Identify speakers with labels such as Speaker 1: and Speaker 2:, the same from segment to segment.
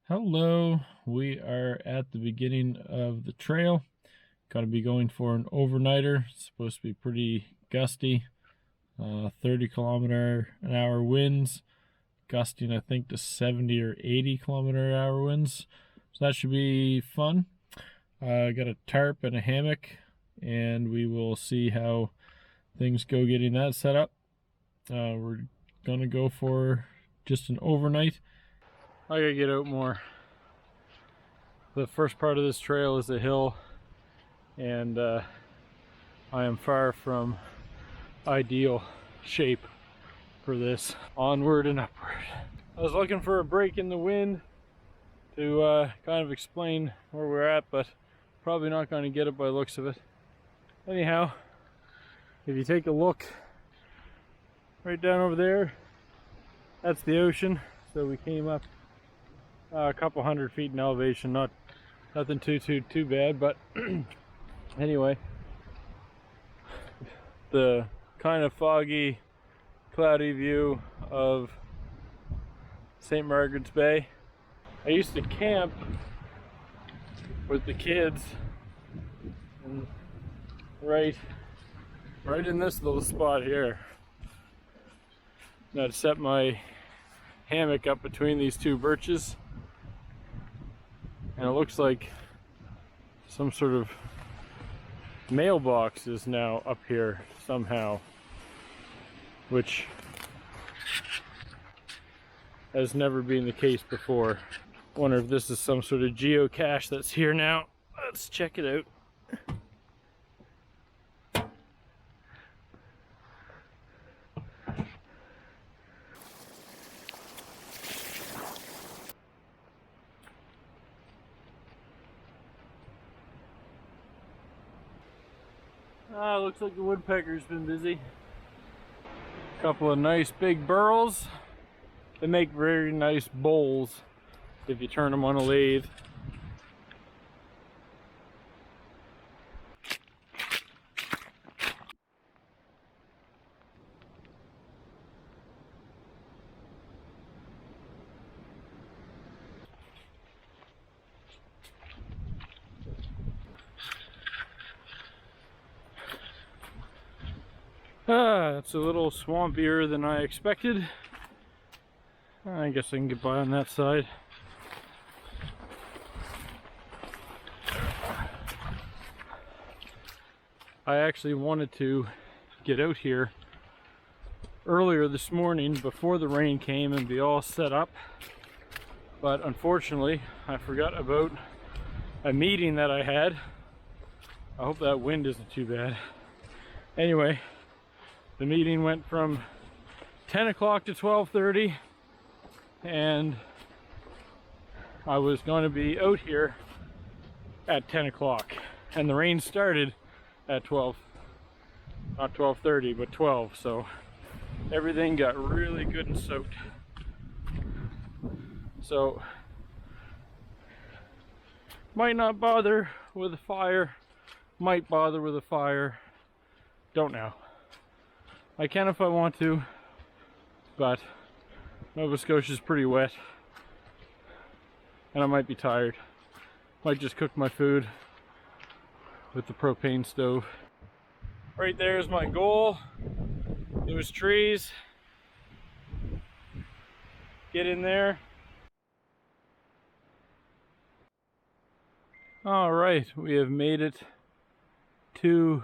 Speaker 1: Hello, we are at the beginning of the trail. Got to be going for an overnighter. It's supposed to be pretty gusty. 30 km/h winds, gusting I think to 70 or 80 km/h winds. So that should be fun. Got a tarp and a hammock, and we will see how things go getting that set up. We're gonna go for just an overnight. I gotta get out more. The first part of this trail is a hill, and I am far from ideal shape for this. Onward and upward. I was looking for a break in the wind to kind of explain where we're at, but probably not going to get it by the looks of it. Anyhow, if you take a look right down over there, that's the ocean. So we came up a couple 100 feet in elevation, nothing too bad, but anyway, the kind of foggy, cloudy view of St. Margaret's Bay. I used to camp with the kids and right in this little spot here. And I'd set my hammock up between these two birches, and it looks like some sort of mailbox is now up here somehow, which has never been the case before. Wonder if this is some sort of geocache that's here now. Let's check it out. Looks like the woodpecker's been busy. Couple of nice big burls. They make very nice bowls if you turn them on a lathe. It's a little swampier than I expected. I guess I can get by on that side. I actually wanted to get out here earlier this morning before the rain came and be all set up, but unfortunately I forgot about a meeting that I had. I hope that wind isn't too bad. Anyway, the meeting went from 10 o'clock to 12:30, and I was going to be out here at 10 o'clock, and the rain started at 12, not 12:30 but 12, so everything got really good and soaked. So might not bother with a fire, might bother with a fire, don't know. I can if I want to, but Nova Scotia's pretty wet, and I might be tired. Might just cook my food with the propane stove. Right there is my goal. Those trees. Get in there. All right, we have made it to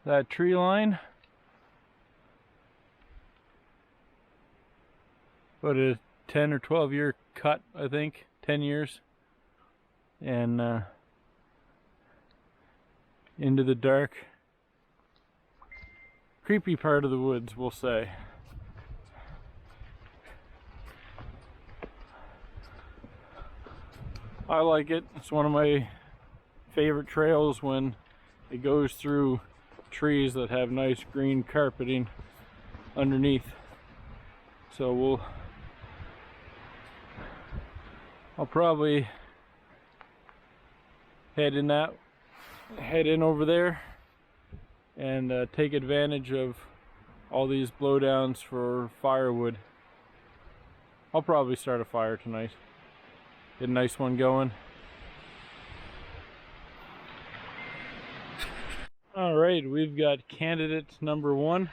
Speaker 1: that tree line. About a 10 or 12 year cut, I think, 10 years, and into the dark, creepy part of the woods, we'll say. I like it. It's one of my favorite trails when it goes through trees that have nice green carpeting underneath. So I'll probably head in over there and take advantage of all these blowdowns for firewood. I'll probably start a fire tonight. Get a nice one going. All right, we've got candidate number one.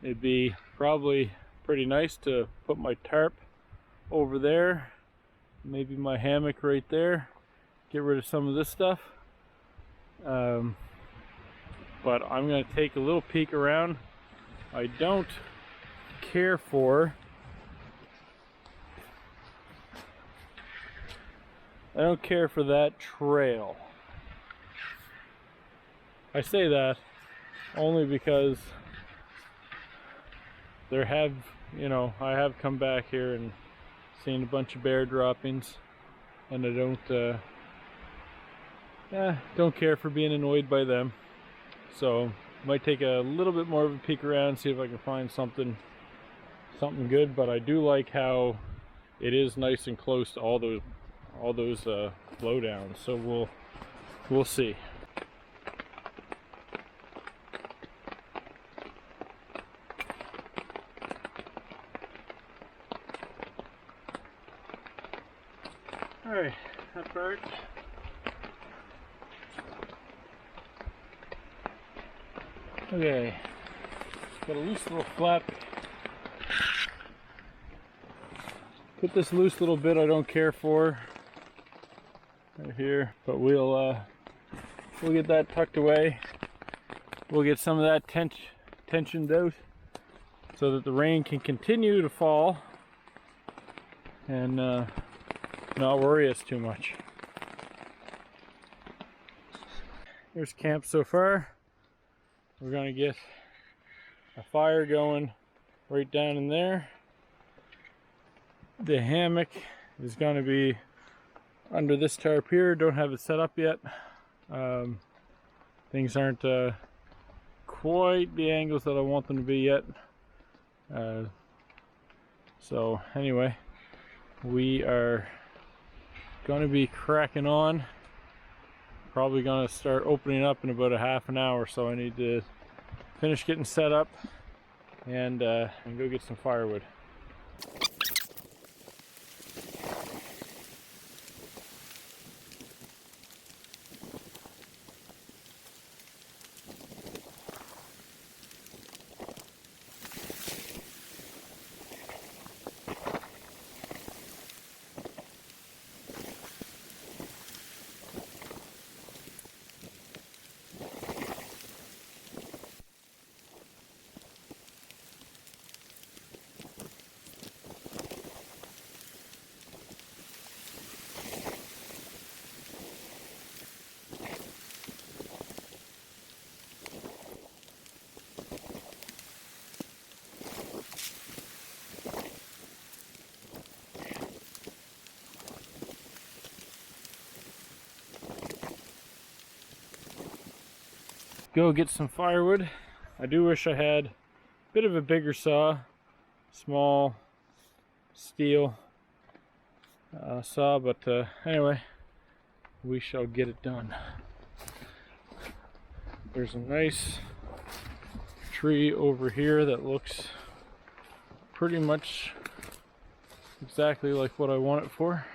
Speaker 1: It'd be probably pretty nice to put my tarp over there, maybe my hammock right there, get rid of some of this stuff. But I'm going to take a little peek around. I don't care for that trail. I say that only because there have, I have come back here and seen a bunch of bear droppings, and I don't care for being annoyed by them. So might take a little bit more of a peek around, see if I can find something good. But I do like how it is nice and close to all those flow downs. So we'll see. All right, that part. Okay, got a loose little flap. Put this loose little bit I don't care for right here, but we'll get that tucked away. We'll get some of that tensioned out so that the rain can continue to fall and not worry us too much. Here's camp so far. We're gonna get a fire going right down in there. The hammock is gonna be under this tarp here. Don't have it set up yet. Things aren't quite the angles that I want them to be yet. So anyway, we are gonna be cracking on. Probably gonna start opening up in about a half an hour, so I need to finish getting set up and go get some firewood. Go get some firewood. I do wish I had a bit of a bigger saw, small steel saw, but anyway, we shall get it done. There's a nice tree over here that looks pretty much exactly like what I want it for.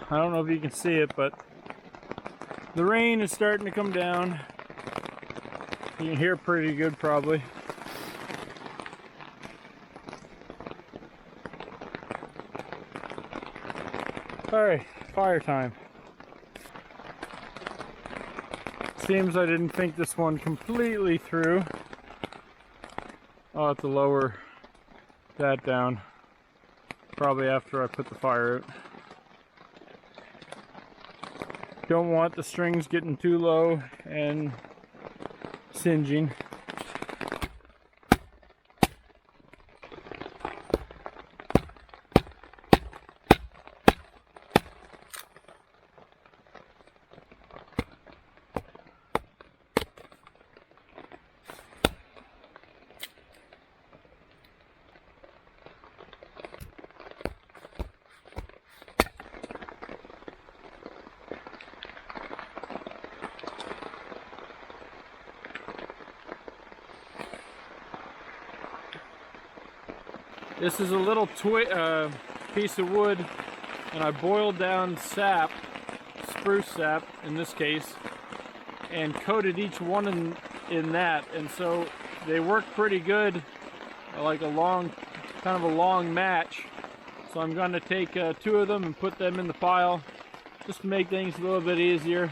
Speaker 1: I don't know if you can see it, but the rain is starting to come down. You can hear pretty good probably. Alright, fire time. Seems I didn't think this one completely through. I'll have to lower that down probably after I put the fire out. Don't want the strings getting too low and singeing. This is a little piece of wood, and I boiled down sap, spruce sap in this case, and coated each one in that, and so they work pretty good, like a long, kind of a long match. So I'm going to take 2 of them and put them in the pile, just to make things a little bit easier.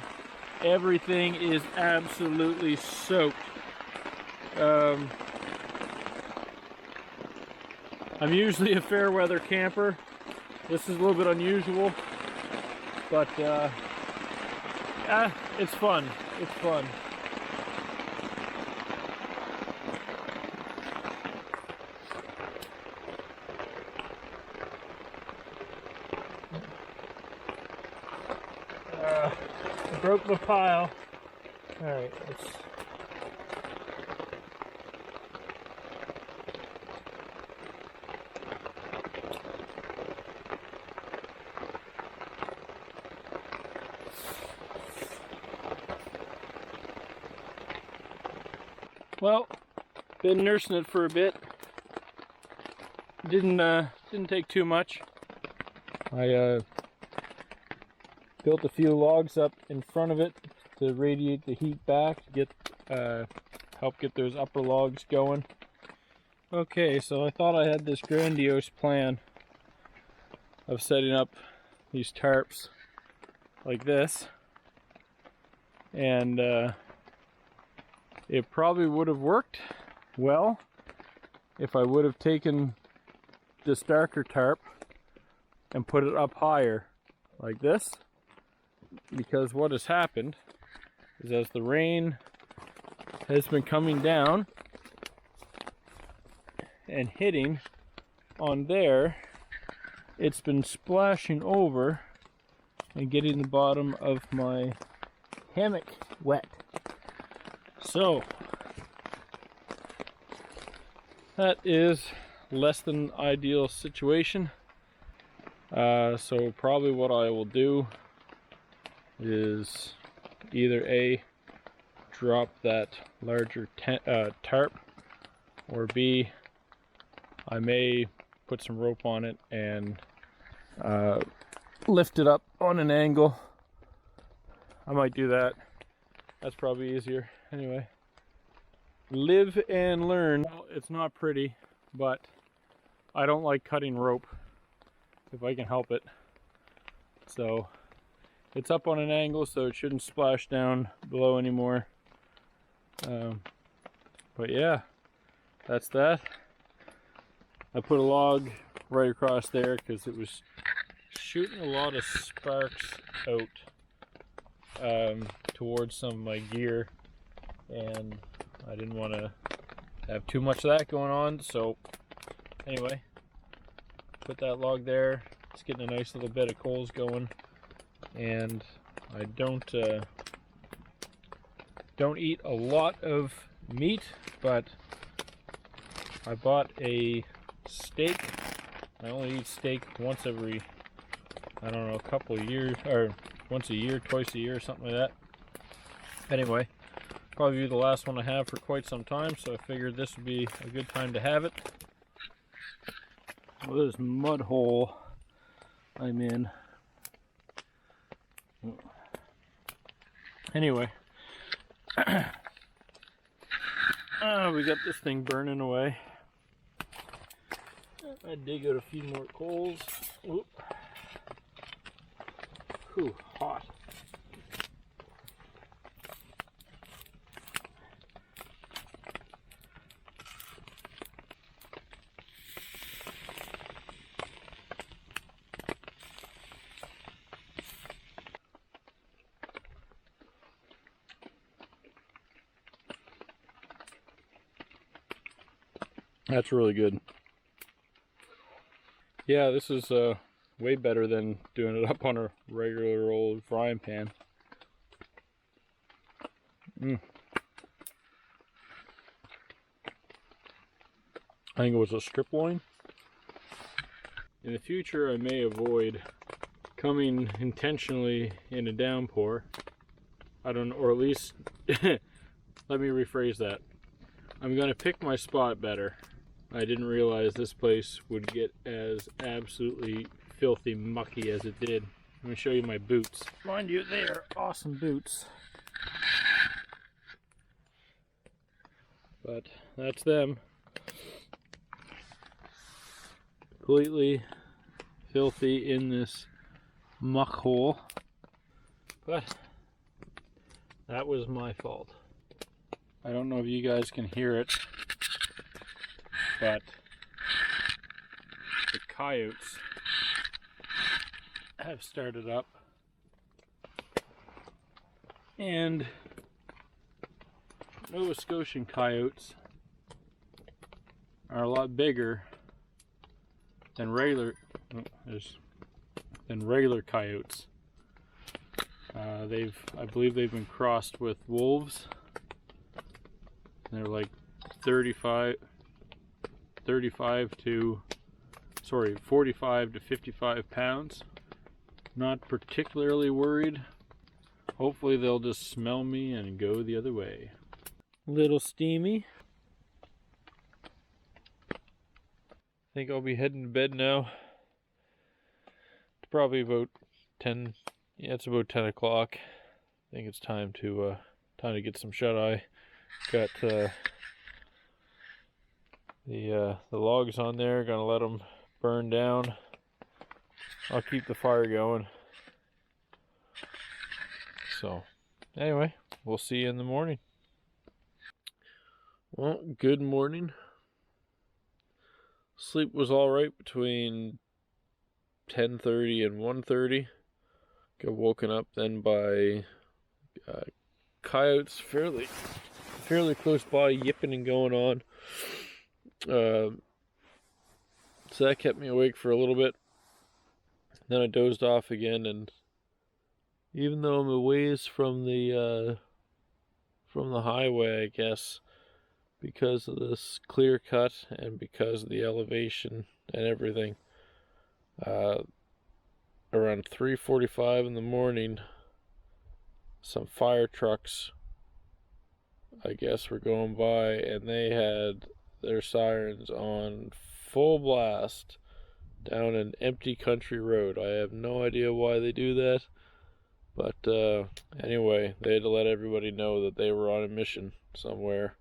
Speaker 1: Everything is absolutely soaked. I'm usually a fair weather camper. This is a little bit unusual, but it's fun. It's fun. I broke the pile. All right, let's. Well, been nursing it for a bit. Didn't take too much. I built a few logs up in front of it to radiate the heat back, to get help get those upper logs going. Okay, so I thought I had this grandiose plan of setting up these tarps like this, and it probably would have worked well if I would have taken this darker tarp and put it up higher like this, because what has happened is, as the rain has been coming down and hitting on there, it's been splashing over and getting the bottom of my hammock wet. So that is less than ideal situation. So probably what I will do is either A, drop that larger tarp, or B, I may put some rope on it and lift it up on an angle. I might do that. That's probably easier. Anyway, live and learn. Well, it's not pretty, but I don't like cutting rope if I can help it. So it's up on an angle, so it shouldn't splash down below anymore. But yeah, that's that. I put a log right across there because it was shooting a lot of sparks out towards some of my gear, and I didn't want to have too much of that going on. So anyway, put that log there. It's getting a nice little bed of coals going, and I don't eat a lot of meat, but I bought a steak. I only eat steak once every, I don't know, a couple of years, or once a year, twice a year, something like that. Anyway, probably be the last one I have for quite some time, so I figured this would be a good time to have it. Well, this mud hole I'm in. Anyway, we got this thing burning away. I dig out a few more coals. Whoop. Whew, hot. That's really good. Yeah, this is way better than doing it up on a regular old frying pan. I think it was a strip loin. In the future, I may avoid coming intentionally in a downpour. I don't know, or at least, let me rephrase that. I'm going to pick my spot better. I didn't realize this place would get as absolutely filthy mucky as it did. Let me show you my boots. Mind you, they are awesome boots. But that's them. Completely filthy in this muck hole. But that was my fault. I don't know if you guys can hear it, but the coyotes have started up, and Nova Scotian coyotes are a lot bigger than regular coyotes. I believe they've been crossed with wolves. They're like 45 to 45 to 55 pounds. Not particularly worried. Hopefully they'll just smell me and go the other way. Little steamy. I think I'll be heading to bed now. It's probably about 10. Yeah, it's about 10 o'clock. I think it's time to get some shut eye. Got the logs on there. Gonna let them burn down. I'll keep the fire going. So, anyway, we'll see you in the morning. Well, good morning. Sleep was all right between 10:30 and 1:30. Got woken up then by coyotes fairly close by, yipping and going on. So that kept me awake for a little bit. Then I dozed off again, and even though I'm a ways from the highway, I guess, because of this clear cut and because of the elevation and everything, around 3:45 in the morning, some fire trucks, I guess, were going by, and they had their sirens on full blast down an empty country road. I have no idea why they do that, but anyway, they had to let everybody know that they were on a mission somewhere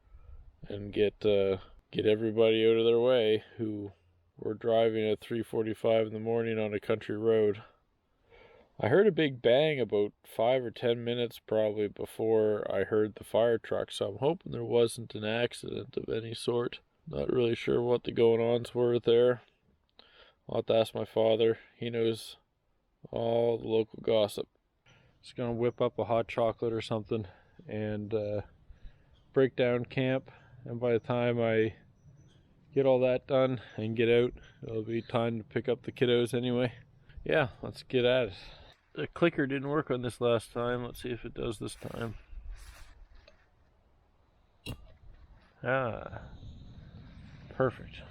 Speaker 1: and get everybody out of their way who were driving at 3:45 in the morning on a country road. I heard a big bang about 5 or 10 minutes probably before I heard the fire truck, so I'm hoping there wasn't an accident of any sort. Not really sure what the going-ons were there. I'll have to ask my father. He knows all the local gossip. Just gonna whip up a hot chocolate or something and break down camp, and by the time I get all that done and get out, it'll be time to pick up the kiddos anyway. Yeah, let's get at it. The clicker didn't work on this last time. Let's see if it does this time. Ah, perfect.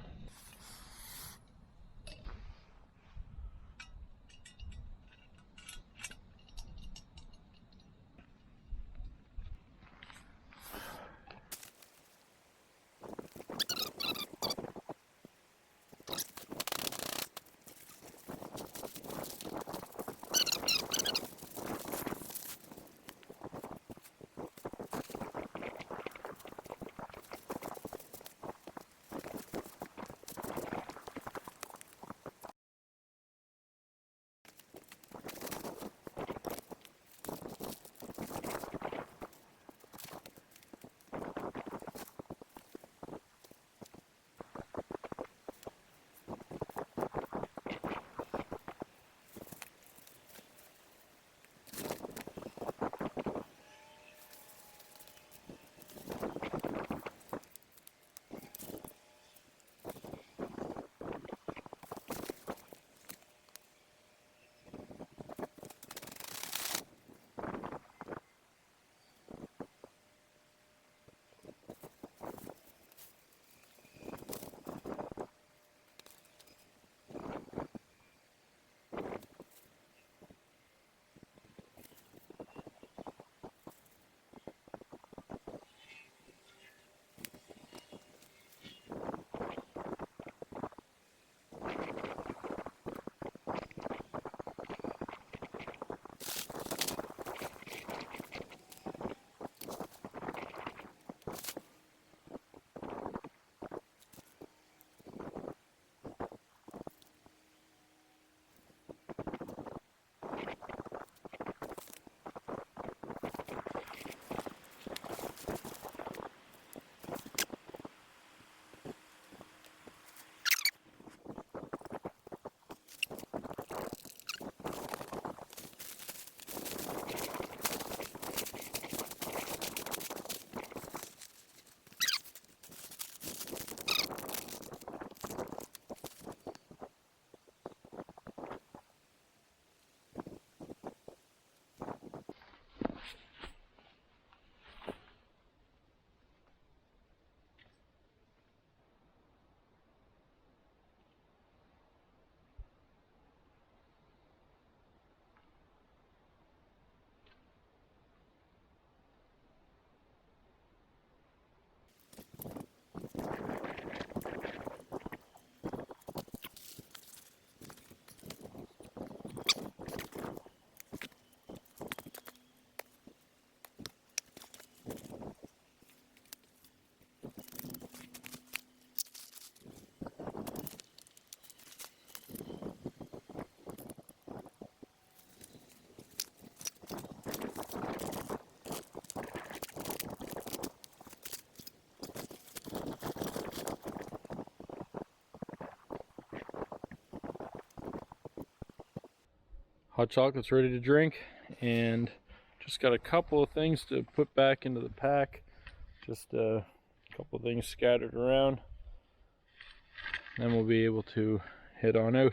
Speaker 1: hot chocolate's ready to drink, and just got a couple of things to put back into the pack. Just a couple of things scattered around. Then we'll be able to head on out.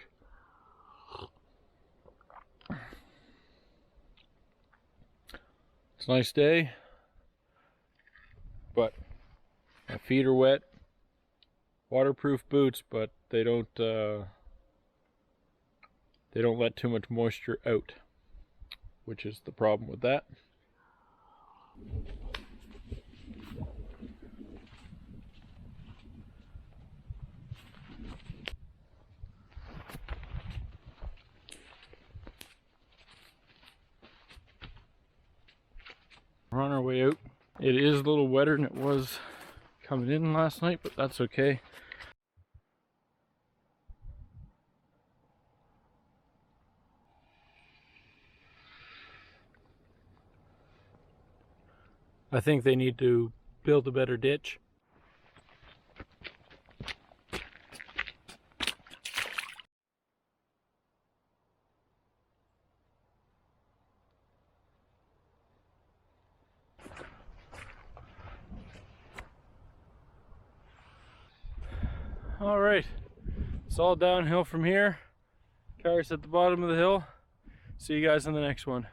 Speaker 1: It's a nice day, but my feet are wet. Waterproof boots, but they don't let too much moisture out, which is the problem with that. We're on our way out. It is a little wetter than it was coming in last night, but that's okay. I think they need to build a better ditch. All right, it's all downhill from here. Car's at the bottom of the hill. See you guys on the next one.